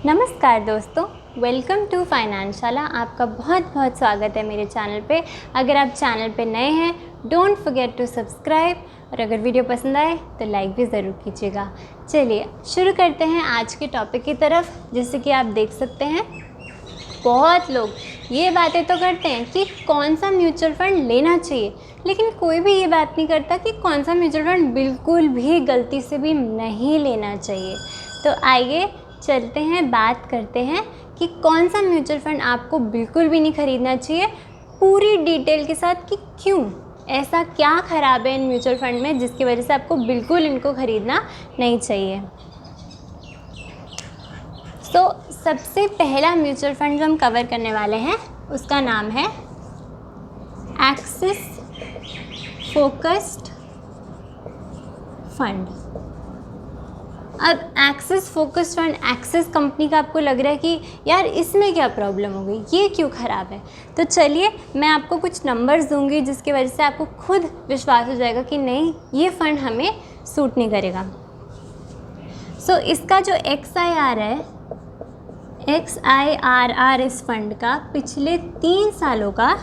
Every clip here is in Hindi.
नमस्कार दोस्तों, वेलकम टू फाइनेंशियला। आपका बहुत बहुत स्वागत है मेरे चैनल पे। अगर आप चैनल पे नए हैं, डोंट फॉरगेट टू सब्सक्राइब, और अगर वीडियो पसंद आए तो लाइक भी ज़रूर कीजिएगा। चलिए शुरू करते हैं आज के टॉपिक की तरफ। जैसे कि आप देख सकते हैं, बहुत लोग ये बातें तो करते हैं कि कौन सा म्यूचुअल फंड लेना चाहिए, लेकिन कोई भी ये बात नहीं करता कि कौन सा म्यूचुअल फंड बिल्कुल भी गलती से भी नहीं लेना चाहिए। तो आइए चलते हैं, बात करते हैं कि कौन सा म्यूचुअल फंड आपको बिल्कुल भी नहीं ख़रीदना चाहिए, पूरी डिटेल के साथ कि क्यों, ऐसा क्या ख़राब है इन म्यूचुअल फंड में जिसकी वजह से आपको बिल्कुल इनको ख़रीदना नहीं चाहिए। सबसे पहला म्यूचुअल फंड जो हम कवर करने वाले हैं उसका नाम है एक्सिस फोकस्ड फंड। अब axis focused fund, axis company का आपको लग रहा है कि यार इसमें क्या प्रॉब्लम हो गई, ये क्यों ख़राब है। तो चलिए मैं आपको कुछ नंबर्स दूंगी जिसकी वजह से आपको खुद विश्वास हो जाएगा कि नहीं, ये फ़ंड हमें सूट नहीं करेगा। इसका जो XIR है, XIRR इस फंड का पिछले 3 सालों का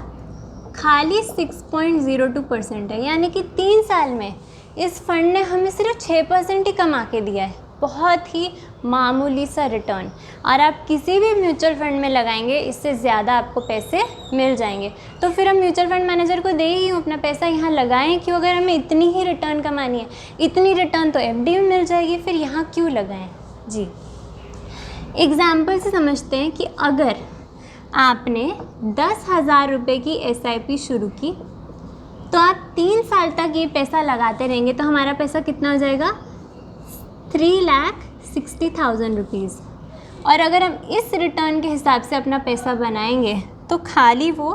खाली 6.02% है। यानी कि 3 साल में इस फंड ने हमें सिर्फ 6% ही कमा के दिया है। बहुत ही मामूली सा रिटर्न। और आप किसी भी म्यूचुअल फंड में लगाएंगे इससे ज़्यादा आपको पैसे मिल जाएंगे। तो फिर हम म्यूचुअल फंड मैनेजर को दे ही अपना पैसा यहाँ लगाएं क्यों, अगर हमें इतनी ही रिटर्न कमानी है। इतनी रिटर्न तो FD में मिल जाएगी, फिर यहाँ क्यों लगाएं जी। एग्ज़ाम्पल से समझते हैं कि अगर आपने 10,000 रुपये की SIP शुरू की तो आप 3 साल तक ये पैसा लगाते रहेंगे तो हमारा पैसा कितना हो जाएगा, 3,60,000 रुपीज़। और अगर हम इस रिटर्न के हिसाब से अपना पैसा बनाएंगे तो खाली वो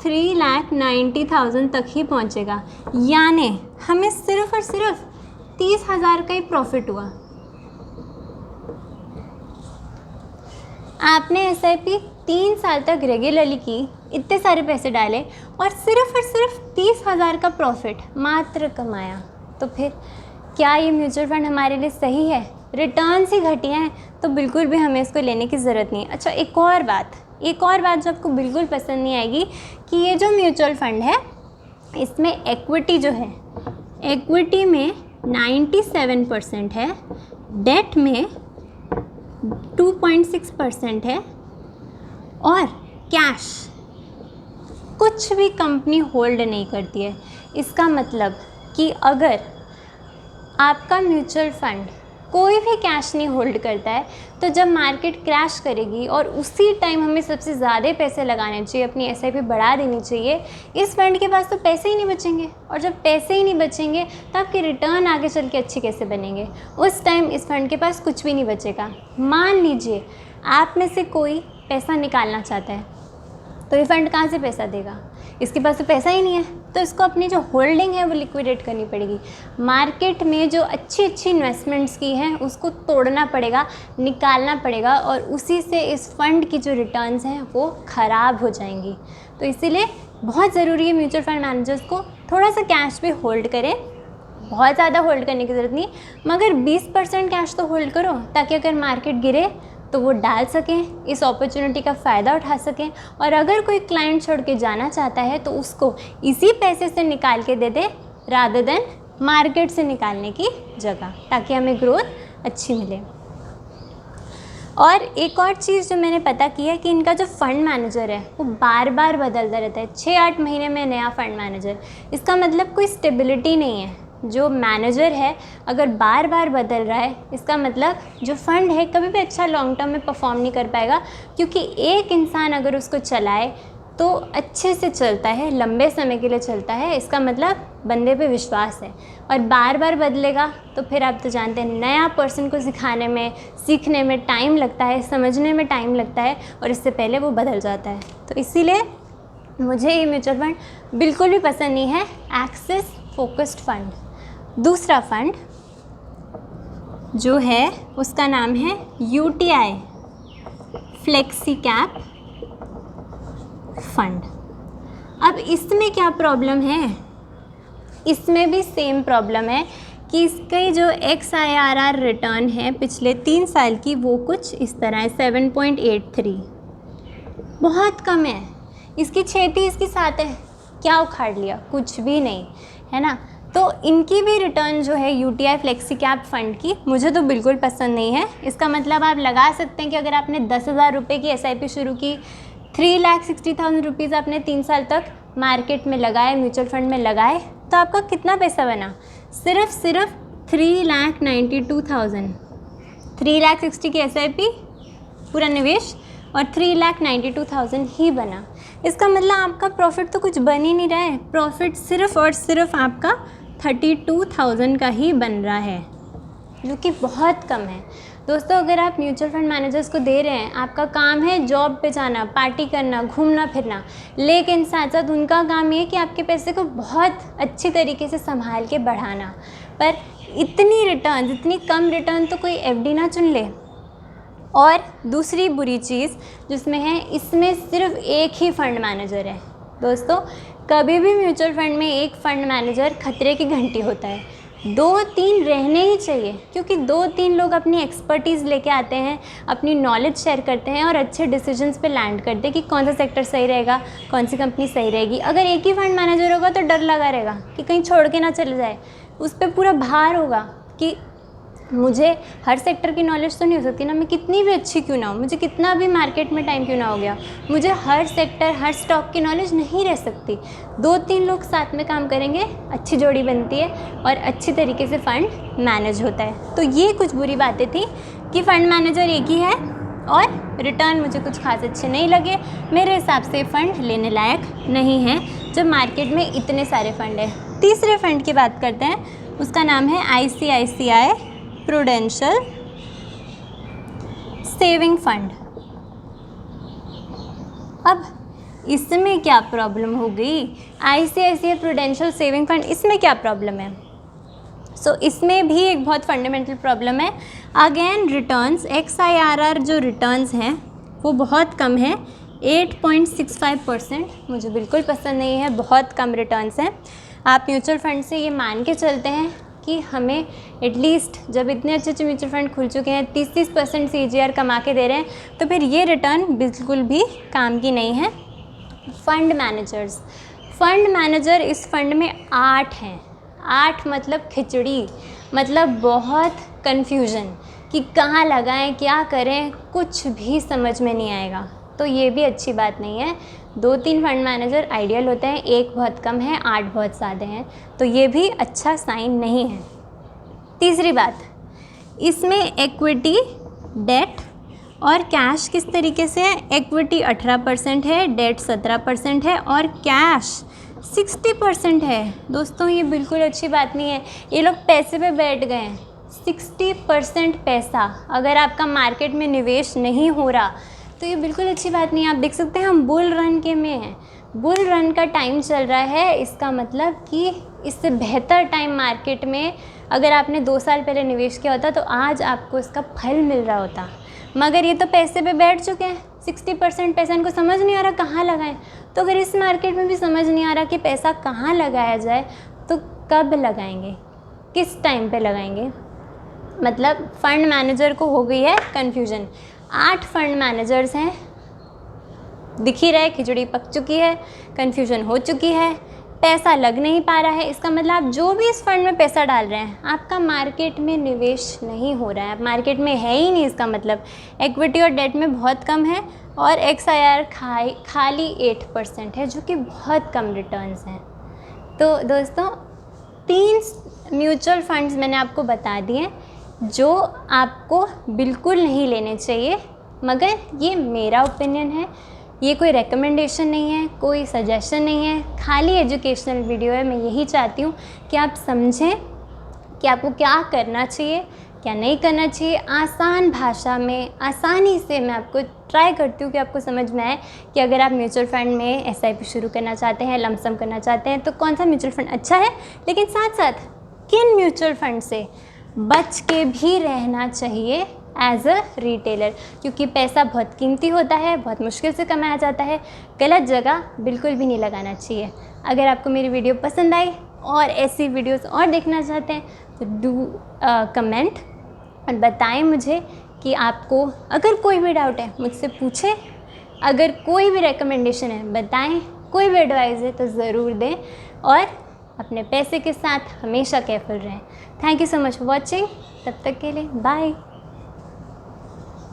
3,90,000 तक ही पहुंचेगा। यानी हमें सिर्फ और सिर्फ 30,000 का ही प्रॉफिट हुआ। आपने SIP 3 साल तक रेगुलरली की, इतने सारे पैसे डाले और सिर्फ 30,000 का प्रॉफिट मात्र कमाया। तो फिर क्या ये म्यूचुअल फंड हमारे लिए सही है? रिटर्न्स ही घटिया हैं तो बिल्कुल भी हमें इसको लेने की ज़रूरत नहीं है। अच्छा, एक और बात जो आपको बिल्कुल पसंद नहीं आएगी कि ये जो म्यूचुअल फंड है इसमें इक्विटी जो है, इक्विटी में 97% है, डेट में 2.6% है, और कैश कुछ भी कंपनी होल्ड नहीं करती है। इसका मतलब कि अगर आपका म्यूचुअल फंड कोई भी कैश नहीं होल्ड करता है तो जब मार्केट क्रैश करेगी और उसी टाइम हमें सबसे ज़्यादा पैसे लगाने चाहिए, अपनी SIP बढ़ा देनी चाहिए, इस फंड के पास तो पैसे ही नहीं बचेंगे। और जब पैसे ही नहीं बचेंगे तो आपके रिटर्न आगे चल के अच्छे कैसे बनेंगे। उस टाइम इस फंड के पास कुछ भी नहीं बचेगा। मान लीजिए आप में से कोई पैसा निकालना चाहता है तो ये फंड कहाँ से पैसा देगा, इसके पास तो पैसा ही नहीं है। तो इसको अपनी जो होल्डिंग है वो लिक्विडेट करनी पड़ेगी। मार्केट में जो अच्छी इन्वेस्टमेंट्स की हैं उसको तोड़ना पड़ेगा, निकालना पड़ेगा, और उसी से इस फंड की जो रिटर्न्स हैं वो ख़राब हो जाएंगी। तो इसीलिए बहुत ज़रूरी है म्यूचुअल फंड मैनेजर्स को थोड़ा सा कैश भी होल्ड करें। बहुत ज़्यादा होल्ड करने की ज़रूरत नहीं, मगर 20% कैश तो होल्ड करो ताकि अगर मार्केट गिरे तो वो डाल सकें, इस अपॉर्चुनिटी का फ़ायदा उठा सकें। और अगर कोई क्लाइंट छोड़ के जाना चाहता है तो उसको इसी पैसे से निकाल के दे दे रादर देन मार्केट से निकालने की जगह, ताकि हमें ग्रोथ अच्छी मिले। और एक और चीज़ जो मैंने पता की है कि इनका जो फ़ंड मैनेजर है वो बार बार बदलता रहता है, 6-8 महीने में नया फ़ंड मैनेजर। इसका मतलब कोई स्टेबिलिटी नहीं है। जो मैनेजर है अगर बार बार बदल रहा है, इसका मतलब जो फ़ंड है कभी भी अच्छा लॉन्ग टर्म में परफॉर्म नहीं कर पाएगा, क्योंकि एक इंसान अगर उसको चलाए तो अच्छे से चलता है, लंबे समय के लिए चलता है। इसका मतलब बंदे पे विश्वास है। और बार बार बदलेगा तो फिर आप तो जानते हैं नया पर्सन को सिखाने में, सीखने में टाइम लगता है, समझने में टाइम लगता है, और इससे पहले वो बदल जाता है। तो इसीलिए मुझे ये म्यूचुअल फंड बिल्कुल भी पसंद नहीं है, एक्सिस फोकस्ड फंड। दूसरा फंड जो है उसका नाम है UTI फ्लेक्सी कैप फंड। अब इसमें क्या प्रॉब्लम है, इसमें भी सेम प्रॉब्लम है कि इसके जो XIRR रिटर्न है पिछले 3 साल की वो कुछ इस तरह है 7.83, बहुत कम है। इसकी 6 थी, इसकी 7 है, क्या उखाड़ लिया? कुछ भी नहीं, है ना। तो इनकी भी रिटर्न जो है UTI फ्लेक्सी कैप फंड की मुझे तो बिल्कुल पसंद नहीं है। इसका मतलब आप लगा सकते हैं कि अगर आपने 10,000 रुपये की SIP शुरू की, 3,60,000 रुपीज़ आपने 3 साल तक मार्केट में लगाए, म्यूचुअल फंड में लगाए, तो आपका कितना पैसा बना? सिर्फ 3,92,000। 3,60,000 की SIP पूरा निवेश और 3,92,000 ही बना। इसका मतलब आपका प्रॉफिट तो कुछ बन ही नहीं रहा है। प्रॉफिट सिर्फ और सिर्फ आपका 32,000 का ही बन रहा है, जो कि बहुत कम है। दोस्तों, अगर आप म्यूचुअल फंड मैनेजर्स को दे रहे हैं, आपका काम है जॉब पे जाना, पार्टी करना, घूमना फिरना, लेकिन साथ साथ उनका काम ये कि आपके पैसे को बहुत अच्छी तरीके से संभाल के बढ़ाना। पर इतनी रिटर्न, इतनी कम रिटर्न तो कोई FD ना चुन ले। और दूसरी बुरी चीज़ जिसमें है, इसमें सिर्फ एक ही फंड मैनेजर है। दोस्तों, कभी भी म्यूचुअल फंड में एक फंड मैनेजर खतरे की घंटी होता है। 2-3 रहने ही चाहिए, क्योंकि 2-3 लोग अपनी एक्सपर्टीज़ लेके आते हैं, अपनी नॉलेज शेयर करते हैं और अच्छे डिसीजंस पे लैंड करते हैं कि कौन सा सेक्टर सही रहेगा, कौन सी कंपनी सही रहेगी। अगर एक ही फंड मैनेजर होगा तो डर लगा रहेगा कि कहीं छोड़ के ना चले जाए, उस पर पूरा भार होगा कि मुझे हर सेक्टर की नॉलेज तो नहीं हो सकती ना, मैं कितनी भी अच्छी क्यों ना हो, मुझे कितना भी मार्केट में टाइम क्यों ना हो गया, मुझे हर सेक्टर, हर स्टॉक की नॉलेज नहीं रह सकती। 2-3 लोग साथ में काम करेंगे, अच्छी जोड़ी बनती है और अच्छी तरीके से फ़ंड मैनेज होता है। तो ये कुछ बुरी बातें थी कि फ़ंड मैनेजर एक ही है और रिटर्न मुझे कुछ खास अच्छे नहीं लगे। मेरे हिसाब से फ़ंड लेने लायक नहीं है जब मार्केट में इतने सारे फ़ंड हैं। तीसरे फ़ंड की बात करते हैं, उसका नाम है ICICI प्रूडेंशियल सेविंग फंड। अब इसमें क्या प्रॉब्लम हो गई? ICICI प्रूडेंशियल सेविंग फंड, इसमें क्या प्रॉब्लम है? इसमें भी एक बहुत फंडामेंटल प्रॉब्लम है। अगेन रिटर्न्स, XIRR जो रिटर्न्स हैं वो बहुत कम है, 8.65%। मुझे बिल्कुल पसंद नहीं है, बहुत कम रिटर्न्स हैं। आप म्यूचुअल फंड से ये मान के चलते हैं कि हमें एटलीस्ट, जब इतने अच्छे अच्छे म्यूचुअल फंड खुल चुके हैं, 30% CAGR कमा के दे रहे हैं, तो फिर ये रिटर्न बिल्कुल भी काम की नहीं है। फंड मैनेजर इस फंड में 8 हैं। 8 मतलब खिचड़ी, मतलब बहुत कन्फ्यूजन कि कहाँ लगाएं, क्या करें, कुछ भी समझ में नहीं आएगा। तो ये भी अच्छी बात नहीं है। 2-3 फंड मैनेजर आइडियल होते हैं, एक बहुत कम है, 8 बहुत ज़्यादा हैं, तो ये भी अच्छा साइन नहीं है। तीसरी बात, इसमें इक्विटी, डेट और कैश किस तरीके से है? इक्विटी 18% है, डेट 17% है और कैश 60% है। दोस्तों, ये बिल्कुल अच्छी बात नहीं है। ये लोग पैसे पे बैठ गए हैं। 60% पैसा अगर आपका मार्केट में निवेश नहीं हो रहा तो ये बिल्कुल अच्छी बात नहीं है। आप देख सकते हैं हम बुल रन के में हैं, बुल रन का टाइम चल रहा है। इसका मतलब कि इससे बेहतर टाइम मार्केट में अगर आपने 2 साल पहले निवेश किया होता तो आज आपको इसका फल मिल रहा होता। मगर ये तो पैसे पे बैठ चुके हैं। 60% पैसा इनको समझ नहीं आ रहा कहाँ लगाएं। तो अगर इस मार्केट में भी समझ नहीं आ रहा कि पैसा कहाँ लगाया जाए तो कब लगाएंगे, किस टाइम पे लगाएंगे? मतलब फ़ंड मैनेजर को हो गई है कन्फ्यूजन। 8 फंड मैनेजर्स हैं, दिख ही रहा है खिचड़ी पक चुकी है, कन्फ्यूजन हो चुकी है, पैसा लग नहीं पा रहा है। इसका मतलब आप जो भी इस फंड में पैसा डाल रहे हैं, आपका मार्केट में निवेश नहीं हो रहा है, आप मार्केट में है ही नहीं। इसका मतलब इक्विटी और डेट में बहुत कम है और XIR खाली 8% है, जो कि बहुत कम रिटर्न्स हैं। तो दोस्तों, 3 म्यूचुअल फंड्स मैंने आपको बता दिए जो आपको बिल्कुल नहीं लेने चाहिए, मगर ये मेरा ओपिनियन है, ये कोई रेकमेंडेशन नहीं है, कोई सजेशन नहीं है, खाली एजुकेशनल वीडियो है। मैं यही चाहती हूँ कि आप समझें कि आपको क्या करना चाहिए, क्या नहीं करना चाहिए। आसान भाषा में, आसानी से मैं आपको ट्राई करती हूँ कि आपको समझ में आए कि अगर आप म्यूचुअल फंड में SIP शुरू करना चाहते हैं, लमसम करना चाहते हैं, तो कौन सा म्यूचुअल फंड अच्छा है, लेकिन साथ साथ किन म्यूचुअल फंड से बच के भी रहना चाहिए एज अ रिटेलर, क्योंकि पैसा बहुत कीमती होता है, बहुत मुश्किल से कमाया जाता है। गलत जगह बिल्कुल भी नहीं लगाना चाहिए। अगर आपको मेरी वीडियो पसंद आई और ऐसी वीडियोस और देखना चाहते हैं तो डू कमेंट और बताएं मुझे कि आपको अगर कोई भी डाउट है मुझसे पूछें, अगर कोई भी रिकमेंडेशन है बताएं, कोई भी एडवाइस है तो ज़रूर दें और अपने पैसे के साथ हमेशा केयरफुल रहें। Thank you so much for watching. तब तक के लिए बाय।